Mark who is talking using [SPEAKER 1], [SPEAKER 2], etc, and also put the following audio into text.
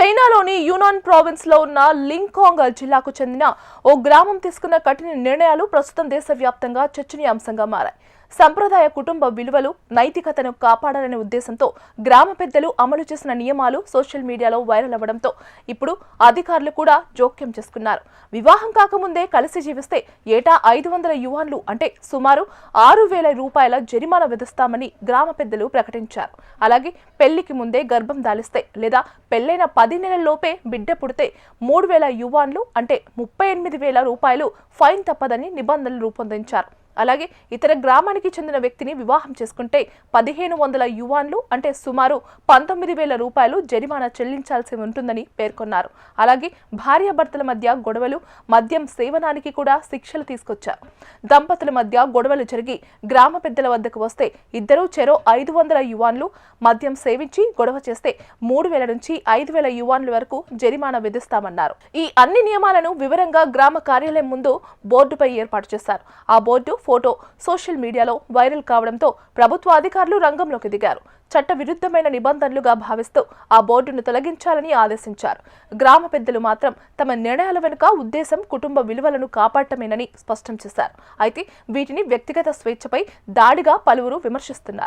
[SPEAKER 1] చైనాలోని యునాన్ ప్రావిన్స్ లో ఉన్న లింకాంగ్ జిల్లాకు చెందిన ఓ గ్రామం తీసుకున్న కఠిన నిర్ణయాలు ప్రస్తుతం దేశవ్యాప్తంగా చర్చనీయాంశంగా మారాయి. సంప్రదాయ కుటుంబ విలువలు, నైతికతను కాపాడాలనే ఉద్దేశంతో గ్రామ పెద్దలు అమలు చేసిన నియమాలు సోషల్ మీడియాలో వైరల్ అవ్వడంతో ఇప్పుడు అధికారులు కూడా జోక్యం చేసుకున్నారు. వివాహం కాకముందే కలిసి జీవిస్తే ఏటా 500 యువాన్లు అంటే సుమారు 6,000 రూపాయల జరిమానా విధిస్తామని గ్రామ పెద్దలు ప్రకటించారు. అలాగే పెళ్లికి ముందే గర్భం దాలిస్తే లేదా పెళ్లైన 10 నెలల్లోపే బిడ్డ పుడితే 3,000 యువాన్లు అంటే 38,000 రూపాయలు ఫైన్ తప్పదని నిబంధనలు రూపొందించారు. అలాగే ఇతర గ్రామానికి చెందిన వ్యక్తిని వివాహం చేసుకుంటే 1,500 యువాన్లు అంటే సుమారు 19,000 రూపాయలు జరిమానా చెల్లించాల్సి ఉంటుందని పేర్కొన్నారు. అలాగే భార్యాభర్తల మధ్య గొడవలు, మద్యం సేవనానికి కూడా శిక్షలు తీసుకొచ్చారు. దంపతుల మధ్య గొడవలు జరిగి గ్రామ పెద్దల వద్దకు వస్తే ఇద్దరూ చెరో 500 యువాన్లు, మద్యం సేవించి గొడవ చేస్తే 3,000 నుంచి 5,000 యువాన్ల వరకు జరిమానా విధిస్తామన్నారు. ఈ అన్ని నియమాలను వివరంగా గ్రామ కార్యాలయం ముందు బోర్డుపై ఏర్పాటు చేశారు. ఆ బోర్డు ఫోటో సోషల్ మీడియాలో వైరల్ కావడంతో ప్రభుత్వ అధికారులు రంగంలోకి దిగారు. చట్ట విరుద్ధమైన నిబంధనలుగా భావిస్తూ ఆ బోర్డును తొలగించాలని ఆదేశించారు. గ్రామ పెద్దలు మాత్రం తమ నిర్ణయాల వెనుక ఉద్దేశం కుటుంబ విలువలను కాపాడటమేనని స్పష్టం చేశారు. అయితే వీటిని వ్యక్తిగత స్వేచ్ఛపై దాడిగా పలువురు విమర్శిస్తున్నారు.